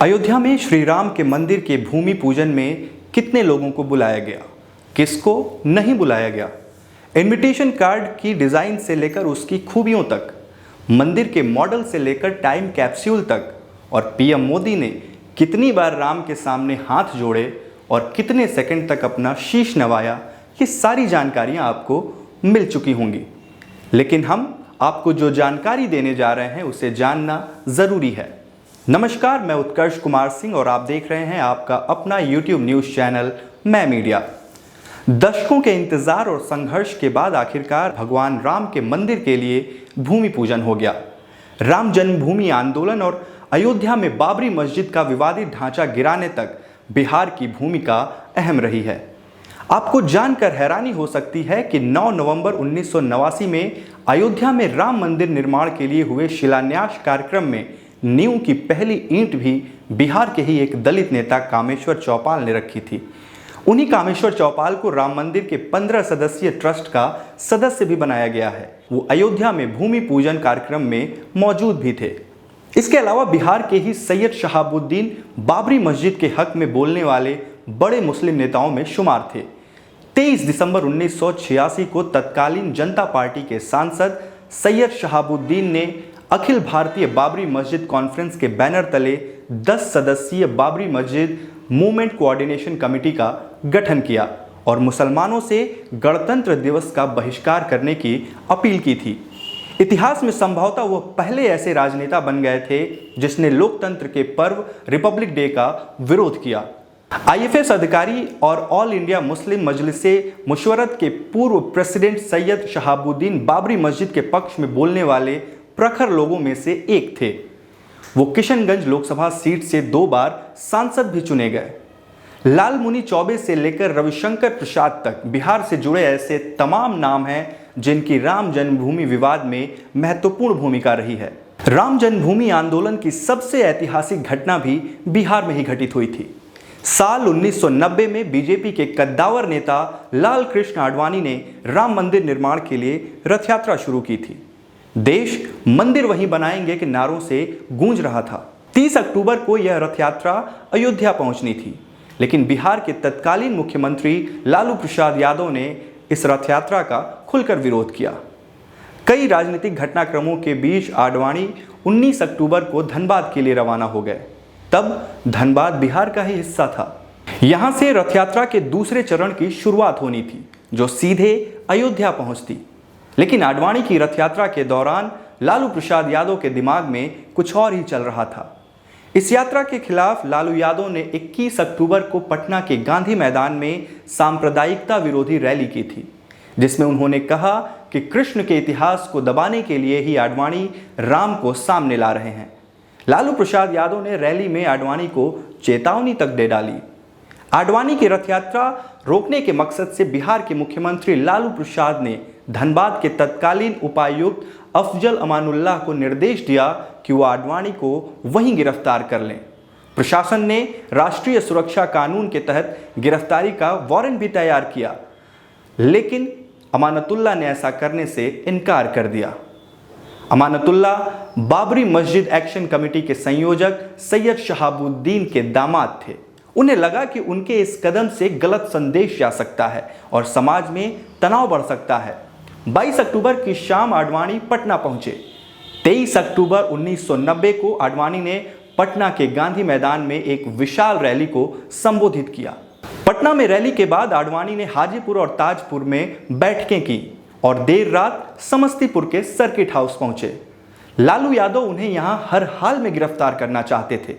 अयोध्या में श्री राम के मंदिर के भूमि पूजन में कितने लोगों को बुलाया गया, किसको नहीं बुलाया गया। इनविटेशन कार्ड की डिज़ाइन से लेकर उसकी खूबियों तक, मंदिर के मॉडल से लेकर टाइम कैप्सूल तक, और पीएम मोदी ने कितनी बार राम के सामने हाथ जोड़े और कितने सेकंड तक अपना शीश नवाया, ये सारी जानकारियां आपको मिल चुकी होंगी। लेकिन हम आपको जो जानकारी देने जा रहे हैं उसे जानना ज़रूरी है। नमस्कार, मैं उत्कर्ष कुमार सिंह और आप देख रहे हैं आपका अपना YouTube न्यूज़ चैनल मैं मीडिया। दशकों के इंतज़ार और संघर्ष के बाद आखिरकार भगवान राम के मंदिर के लिए भूमि पूजन हो गया। राम जन्मभूमि आंदोलन और अयोध्या में बाबरी मस्जिद का विवादित ढांचा गिराने तक बिहार की भूमिका अहम रही है। आपको जानकर हैरानी हो सकती है कि 9 नवंबर 1989 में अयोध्या में राम मंदिर निर्माण के लिए हुए शिलान्यास कार्यक्रम में नींव की पहली ईंट भी बिहार के ही एक दलित नेता कामेश्वर चौपाल ने रखी थी। उन्हीं कामेश्वर चौपाल को राम मंदिर के 15 सदस्यीय ट्रस्ट का सदस्य भी बनाया गया है। वो अयोध्या में भूमि पूजन कार्यक्रम में मौजूद भी थे। इसके अलावा बिहार के ही सैयद शहाबुद्दीन बाबरी मस्जिद के हक में बोलने वाले बड़े मुस्लिम नेताओं में शुमार थे। 23 दिसंबर 1986 को तत्कालीन जनता पार्टी के सांसद सैयद शहाबुद्दीन ने अखिल भारतीय बाबरी मस्जिद कॉन्फ्रेंस के बैनर तले 10 सदस्यीय बाबरी मस्जिद मूवमेंट कोऑर्डिनेशन कमेटी का गठन किया और मुसलमानों से गणतंत्र दिवस का बहिष्कार करने की अपील की थी। इतिहास में संभवतः वो पहले ऐसे राजनेता बन गए थे जिसने लोकतंत्र के पर्व रिपब्लिक डे का विरोध किया। आईएफएस अधिकारी और ऑल इंडिया मुस्लिम मजलिसे मुशवरत के पूर्व प्रेसिडेंट सैयद शहाबुद्दीन बाबरी मस्जिद के पक्ष में बोलने वाले प्रखर लोगों में से एक थे। वो किशनगंज लोकसभा सीट से 2 बार सांसद भी चुने गए। लालमुनि चौबे से लेकर रविशंकर प्रसाद तक बिहार से जुड़े ऐसे तमाम नाम हैं जिनकी राम जन्मभूमि विवाद में महत्वपूर्ण भूमिका रही है। राम जन्मभूमि आंदोलन की सबसे ऐतिहासिक घटना भी बिहार में ही घटित हुई थी। साल 1990 में बीजेपी के कद्दावर नेता लाल कृष्ण आडवाणी ने राम मंदिर निर्माण के लिए रथ यात्रा शुरू की थी। देश मंदिर वहीं बनाएंगे के नारों से गूंज रहा था। 30 अक्टूबर को यह रथ यात्रा अयोध्या पहुंचनी थी, लेकिन बिहार के तत्कालीन मुख्यमंत्री लालू प्रसाद यादव ने इस रथ यात्रा का खुलकर विरोध किया। कई राजनीतिक घटनाक्रमों के बीच आडवाणी 19 अक्टूबर को धनबाद के लिए रवाना हो गए। तब धनबाद बिहार का ही हिस्सा था। यहां से रथ यात्रा के दूसरे चरण की शुरुआत होनी थी जो सीधे अयोध्या पहुंचती। लेकिन आडवाणी की रथ यात्रा के दौरान लालू प्रसाद यादव के दिमाग में कुछ और ही चल रहा था। इस यात्रा के खिलाफ लालू यादव ने 21 अक्टूबर को पटना के गांधी मैदान में सांप्रदायिकता विरोधी रैली की थी, जिसमें उन्होंने कहा कि कृष्ण के इतिहास को दबाने के लिए ही आडवाणी राम को सामने ला रहे हैं। लालू प्रसाद यादव ने रैली में आडवाणी को चेतावनी तक दे डाली। आडवाणी की रथ यात्रा रोकने के मकसद से बिहार के मुख्यमंत्री लालू प्रसाद ने धनबाद के तत्कालीन उपायुक्त अफजल अमानुल्लाह को निर्देश दिया कि वो आडवाणी को वहीं गिरफ्तार कर लें। प्रशासन ने राष्ट्रीय सुरक्षा कानून के तहत गिरफ्तारी का वारंट भी तैयार किया, लेकिन अमानतुल्लाह ने ऐसा करने से इनकार कर दिया। अमानतुल्लाह बाबरी मस्जिद एक्शन कमेटी के संयोजक सैयद शहाबुद्दीन के दामाद थे। उन्हें लगा कि उनके इस कदम से गलत संदेश जा सकता है और समाज में तनाव बढ़ सकता है। 22 अक्टूबर की शाम आडवाणी पटना पहुंचे। 23 अक्टूबर 1990 को आडवाणी ने पटना के गांधी मैदान में एक विशाल रैली को संबोधित किया। पटना में रैली के बाद आडवाणी ने हाजीपुर और ताजपुर में बैठकें की और देर रात समस्तीपुर के सर्किट हाउस पहुंचे। लालू यादव उन्हें यहां हर हाल में गिरफ्तार करना चाहते थे।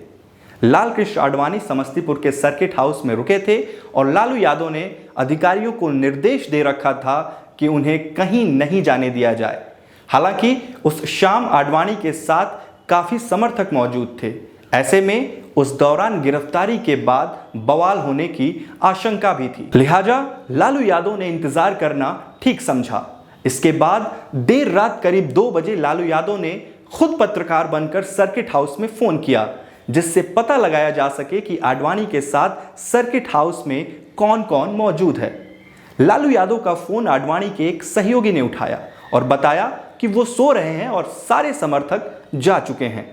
लाल कृष्ण आडवाणी समस्तीपुर के सर्किट हाउस में रुके थे और लालू यादव ने अधिकारियों को निर्देश दे रखा था कि उन्हें कहीं नहीं जाने दिया जाए। हालांकि उस शाम आडवाणी के साथ काफी समर्थक मौजूद थे। ऐसे में उस दौरान गिरफ्तारी के बाद बवाल होने की आशंका भी थी, लिहाजा लालू यादव ने इंतजार करना ठीक समझा। इसके बाद देर रात करीब 2 बजे लालू यादव ने खुद पत्रकार बनकर सर्किट हाउस में फोन किया, जिससे पता लगाया जा सके कि आडवाणी के साथ सर्किट हाउस में कौन कौन मौजूद है। लालू यादव का फोन आडवाणी के एक सहयोगी ने उठाया और बताया कि वो सो रहे हैं और सारे समर्थक जा चुके हैं।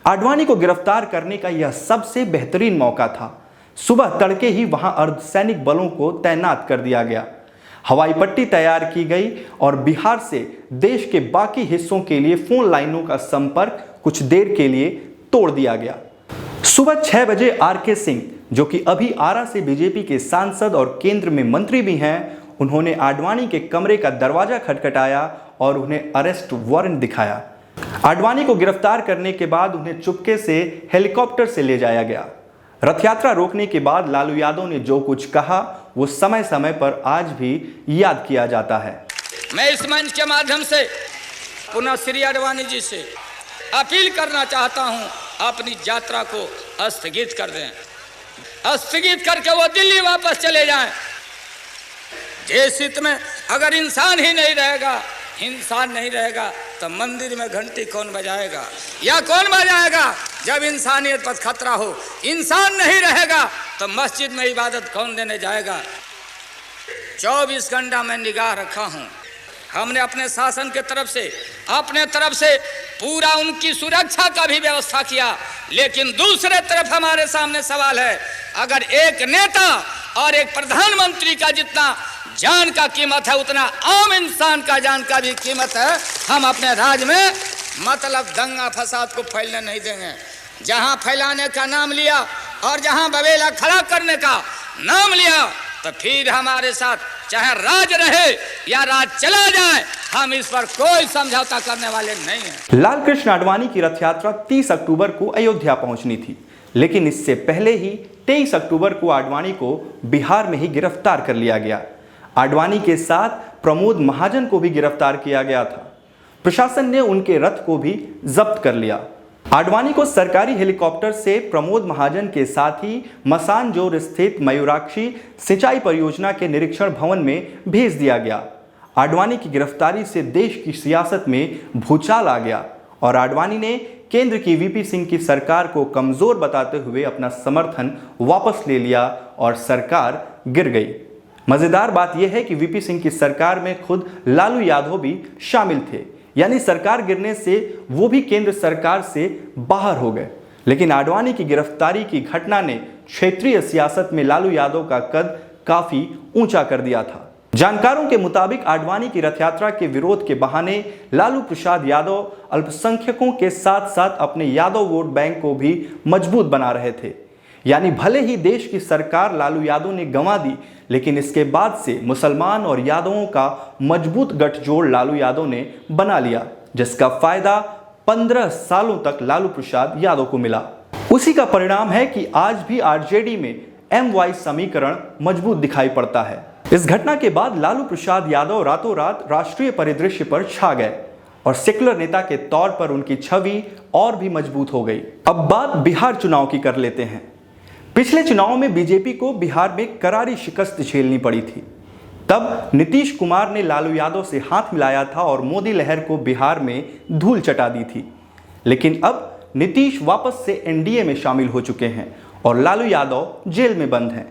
आडवाणी को गिरफ्तार करने का यह सबसे बेहतरीन मौका था। सुबह तड़के ही वहां अर्धसैनिक बलों को तैनात कर दिया गया, हवाई पट्टी तैयार की गई और बिहार से देश के बाकी हिस्सों के लिए फोन लाइनों का संपर्क कुछ देर के लिए तोड़ दिया गया। सुबह 6 बजे आर.के. सिंह, जो कि अभी आरा से बीजेपी के सांसद और केंद्र में मंत्री भी हैं, उन्होंने आडवाणी के कमरे का दरवाजा खटखटाया और उन्हें अरेस्ट वारंट दिखाया। आडवाणी को गिरफ्तार करने के बाद उन्हें चुपके से हेलीकॉप्टर से ले जाया गया। रथ यात्रा रोकने के बाद लालू यादव ने जो कुछ कहा वो समय समय पर आज भी याद किया जाता है। मैं इस मंच के माध्यम से पुनः श्री आडवाणी जी से अपील करना चाहता हूं, अपनी यात्रा को स्थगित कर दें, स्थगित करके वो दिल्ली वापस चले जाएं। देश हित में अगर इंसान ही नहीं रहेगा, इंसान नहीं रहेगा तो मंदिर में घंटी कौन बजाएगा या कौन बजाएगा? जब इंसानियत पर खतरा हो, इंसान नहीं रहेगा तो मस्जिद में इबादत कौन देने जाएगा? 24 घंटा मैं निगाह रखा हूं। हमने अपने शासन के तरफ से अपने तरफ से पूरा उनकी सुरक्षा का भी व्यवस्था किया, लेकिन दूसरे तरफ हमारे सामने सवाल है, अगर एक नेता और एक प्रधानमंत्री का जितना जान का कीमत है उतना आम इंसान का जान का भी कीमत है। हम अपने राज्य में मतलब दंगा फसाद को फैलने नहीं देंगे। जहां फैलाने का नाम लिया और जहां बवेला खड़ा करने का नाम लिया तो फिर हमारे साथ चाहे राज रहे या राज चला जाए, हम इस पर कोई समझौता करने वाले नहीं हैं। लाल कृष्ण आडवाणी की रथ यात्रा 30 अक्टूबर को अयोध्या पहुंचनी थी, लेकिन इससे पहले ही 23 अक्टूबर को आडवाणी को बिहार में ही गिरफ्तार कर लिया गया। आडवाणी के साथ प्रमोद महाजन को भी गिरफ्तार किया गया था। प्रशासन ने उनके रथ को भी जब्त कर लिया। आडवाणी को सरकारी हेलीकॉप्टर से प्रमोद महाजन के साथ ही मसानजोर स्थित मयूराक्षी सिंचाई परियोजना के निरीक्षण भवन में भेज दिया गया। आडवाणी की गिरफ्तारी से देश की सियासत में भूचाल आ गया और आडवाणी ने केंद्र की वीपी सिंह की सरकार को कमजोर बताते हुए अपना समर्थन वापस ले लिया और सरकार गिर गई। मजेदार बात यह है कि वीपी सिंह की सरकार में खुद लालू यादव भी शामिल थे, यानी सरकार गिरने से वो भी केंद्र सरकार से बाहर हो गए। लेकिन आडवाणी की गिरफ्तारी की घटना ने क्षेत्रीय सियासत में लालू यादव का कद काफी ऊंचा कर दिया था। जानकारों के मुताबिक आडवाणी की रथ यात्रा के विरोध के बहाने लालू प्रसाद यादव अल्पसंख्यकों के साथ साथ अपने यादव वोट बैंक को भी मजबूत बना रहे थे। यानी भले ही देश की सरकार लालू यादव ने गंवा दी, लेकिन इसके बाद से मुसलमान और यादवों का मजबूत गठजोड़ लालू यादव ने बना लिया, जिसका फायदा 15 सालों तक लालू प्रसाद यादव को मिला। उसी का परिणाम है कि आज भी आरजेडी में MY समीकरण मजबूत दिखाई पड़ता है। इस घटना के बाद लालू प्रसाद यादव रातों रात राष्ट्रीय परिदृश्य पर छा गए और सेक्युलर नेता के तौर पर उनकी छवि और भी मजबूत हो गई। अब बात बिहार चुनाव की कर लेते हैं। पिछले चुनाव में बीजेपी को बिहार में करारी शिकस्त झेलनी पड़ी थी। तब नीतीश कुमार ने लालू यादव से हाथ मिलाया था और मोदी लहर को बिहार में धूल चटा दी थी। लेकिन अब नीतीश वापस से एनडीए में शामिल हो चुके हैं और लालू यादव जेल में बंद हैं।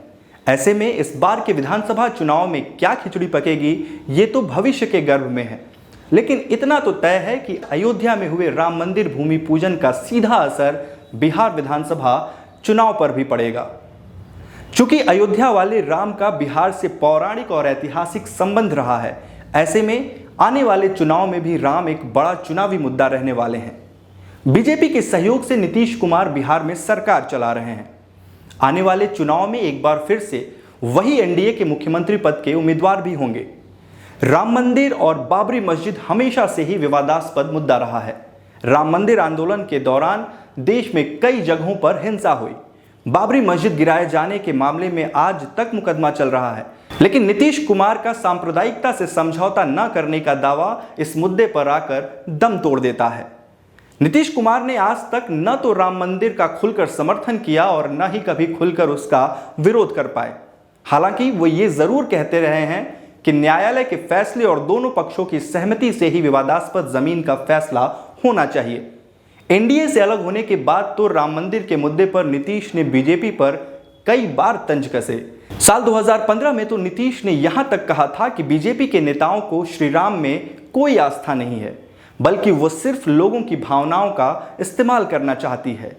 ऐसे में इस बार के विधानसभा चुनाव में क्या खिचड़ी पकेगी ये तो भविष्य के गर्भ में है। लेकिन इतना तो तय है कि अयोध्या में हुए राम मंदिर भूमि पूजन का सीधा असर बिहार विधानसभा चुनाव पर भी पड़ेगा। चूंकि अयोध्या वाले राम का बिहार से पौराणिक और ऐतिहासिक संबंध रहा है, ऐसे में आने वाले चुनाव में भी राम एक बड़ा चुनावी मुद्दा रहने वाले हैं। बीजेपी के सहयोग से नीतीश कुमार बिहार में सरकार चला रहे हैं। आने वाले चुनाव में एक बार फिर से वही एनडीए के मुख्यमंत्री पद के उम्मीदवार भी होंगे। राम मंदिर और बाबरी मस्जिद हमेशा से ही विवादास्पद मुद्दा रहा है। राम मंदिर आंदोलन के दौरान देश में कई जगहों पर हिंसा हुई। बाबरी मस्जिद गिराए जाने के मामले में आज तक मुकदमा चल रहा है। लेकिन नीतीश कुमार का सांप्रदायिकता से समझौता न करने का दावा इस मुद्दे पर आकर दम तोड़ देता है। नीतीश कुमार ने आज तक न तो राम मंदिर का खुलकर समर्थन किया और न ही कभी खुलकर उसका विरोध कर पाए। हालांकि वो ये जरूर कहते रहे हैं कि न्यायालय के फैसले और दोनों पक्षों की सहमति से ही विवादास्पद जमीन का फैसला होना चाहिए। एनडीए से अलग होने के बाद तो राम मंदिर के मुद्दे पर नीतीश ने बीजेपी पर कई बार तंज कसे। साल 2015 में तो नीतीश ने यहां तक कहा था कि बीजेपी के नेताओं को श्री राम में कोई आस्था नहीं है। बल्कि वो सिर्फ लोगों की भावनाओं का इस्तेमाल करना चाहती है।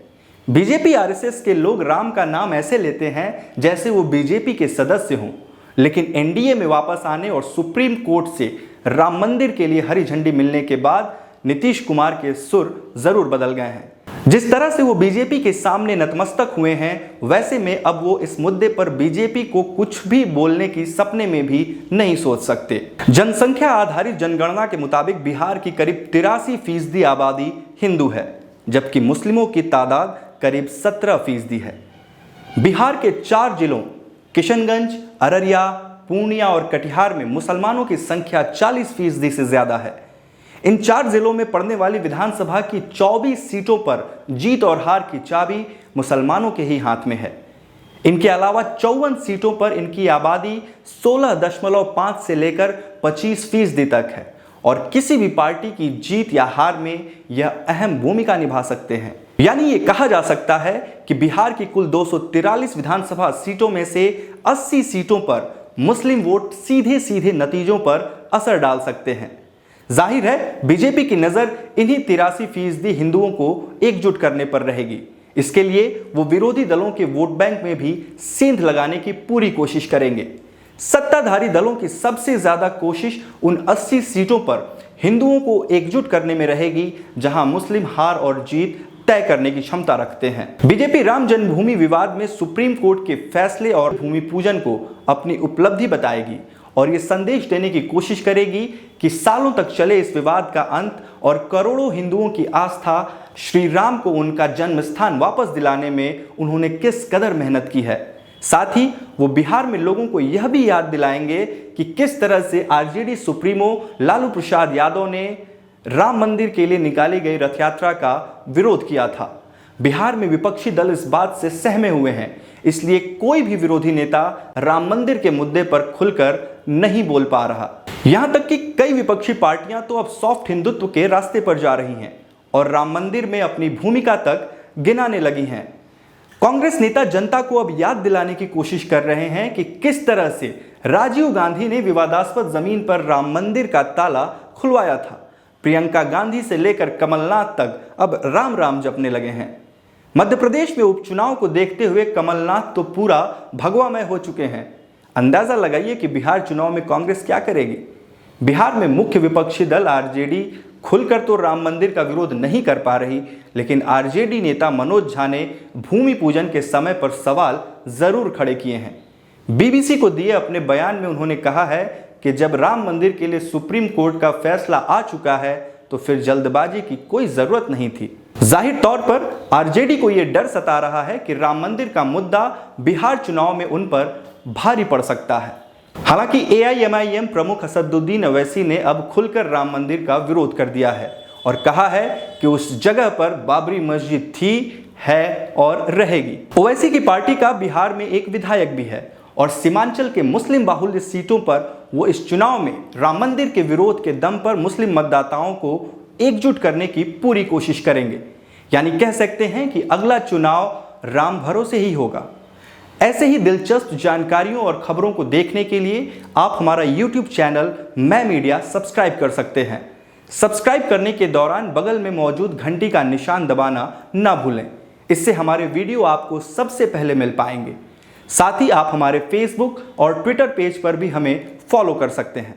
बीजेपी आरएसएस के लोग राम का नाम ऐसे लेते हैं जैसे वो बीजेपी के सदस्य हों, लेकिन एनडीए में वापस आने और सुप्रीम कोर्ट से राम मंदिर के लिए हरी झंडी मिलने के बाद नीतीश कुमार के सुर जरूर बदल गए हैं। जिस तरह से वो बीजेपी के सामने नतमस्तक हुए हैं, वैसे में अब वो इस मुद्दे पर बीजेपी को कुछ भी बोलने की सपने में भी नहीं सोच सकते। जनसंख्या आधारित जनगणना के मुताबिक बिहार की करीब 83% आबादी हिंदू है, जबकि मुस्लिमों की तादाद करीब 17% है। बिहार के 4 जिलों किशनगंज, अररिया, पूर्णिया और कटिहार में मुसलमानों की संख्या 40% से ज्यादा है। इन 4 जिलों में पड़ने वाली विधानसभा की 24 सीटों पर जीत और हार की चाबी मुसलमानों के ही हाथ में है। इनके अलावा 54 सीटों पर इनकी आबादी 16.5 से लेकर 25% तक है और किसी भी पार्टी की जीत या हार में यह अहम भूमिका निभा सकते हैं। यानी ये कहा जा सकता है कि बिहार की कुल 243 विधानसभा सीटों में से 80 सीटों पर मुस्लिम वोट सीधे सीधे नतीजों पर असर डाल सकते हैं। जाहिर है बीजेपी की नजर इन्हीं 83% हिंदुओं को एकजुट करने पर रहेगी। इसके लिए वो विरोधी दलों के वोट बैंक में भी सेंध लगाने की पूरी कोशिश करेंगे। सत्ताधारी दलों की सबसे ज्यादा कोशिश उन 80 सीटों पर हिंदुओं को एकजुट करने में रहेगी जहां मुस्लिम हार और जीत तय करने की क्षमता रखते हैं। बीजेपी राम जन्मभूमि विवाद में सुप्रीम कोर्ट के फैसले और भूमि पूजन को अपनी उपलब्धि बताएगी और ये संदेश देने की कोशिश करेगी कि सालों तक चले इस विवाद का अंत और करोड़ों हिंदुओं की आस्था श्री राम को उनका जन्म स्थान वापस दिलाने में उन्होंने किस कदर मेहनत की है। साथ ही वो बिहार में लोगों को यह भी याद दिलाएंगे कि किस तरह से आरजेडी सुप्रीमो लालू प्रसाद यादव ने राम मंदिर के लिए निकाली गई रथ यात्रा का विरोध किया था। बिहार में विपक्षी दल इस बात से सहमे हुए हैं, इसलिए कोई भी विरोधी नेता राम मंदिर के मुद्दे पर खुलकर नहीं बोल पा रहा। यहां तक कि कई विपक्षी पार्टियां तो अब सॉफ्ट हिंदुत्व के रास्ते पर जा रही हैं और राम मंदिर में अपनी भूमिका तक गिनाने लगी हैं। कांग्रेस नेता जनता को अब याद दिलाने की कोशिश कर रहे हैं कि किस तरह से राजीव गांधी ने विवादास्पद जमीन पर राम मंदिर का ताला खुलवाया था। प्रियंका गांधी से लेकर कमलनाथ तक अब राम राम जपने लगे हैं। मध्य प्रदेश में उपचुनाव को देखते हुए कमलनाथ तो पूरा भगवामय हो चुके हैं। अंदाजा लगाइए कि बिहार चुनाव में कांग्रेस क्या करेगी। बिहार में मुख्य विपक्षी दल आरजेडी खुलकर तो राम मंदिर का विरोध नहीं कर पा रही, लेकिन आरजेडी नेता मनोज झा ने भूमि पूजन के समय पर सवाल जरूर खड़े किए हैं। बीबीसी को दिए अपने बयान में उन्होंने कहा है कि जब राम मंदिर के लिए सुप्रीम कोर्ट का फैसला आ चुका है तो फिर जल्दबाजी की कोई जरूरत नहीं थी। जाहिर तौर पर आरजेडी को यह डर सता रहा है कि राम मंदिर का मुद्दा बिहार चुनाव में उन पर भारी पड़ सकता है। हालांकि एआईएमआईएम प्रमुख असदुद्दीन ओवैसी ने अब खुलकर राम मंदिर का विरोध कर दिया है और कहा है कि उस जगह पर बाबरी मस्जिद थी, है और रहेगी। ओवैसी की पार्टी का बिहार में एक विधायक भी है और सीमांचल के मुस्लिम बाहुल्य सीटों पर वो इस चुनाव में राम मंदिर के विरोध के दम पर मुस्लिम मतदाताओं को एकजुट करने की पूरी कोशिश करेंगे। यानी कह सकते हैं कि अगला चुनाव राम भरोसे ही होगा। ऐसे ही दिलचस्प जानकारियों और खबरों को देखने के लिए आप हमारा YouTube चैनल मैं मीडिया सब्सक्राइब कर सकते हैं। सब्सक्राइब करने के दौरान बगल में मौजूद घंटी का निशान दबाना ना भूलें, इससे हमारे वीडियो आपको सबसे पहले मिल पाएंगे। साथ ही आप हमारे फेसबुक और ट्विटर पेज पर भी हमें फॉलो कर सकते हैं।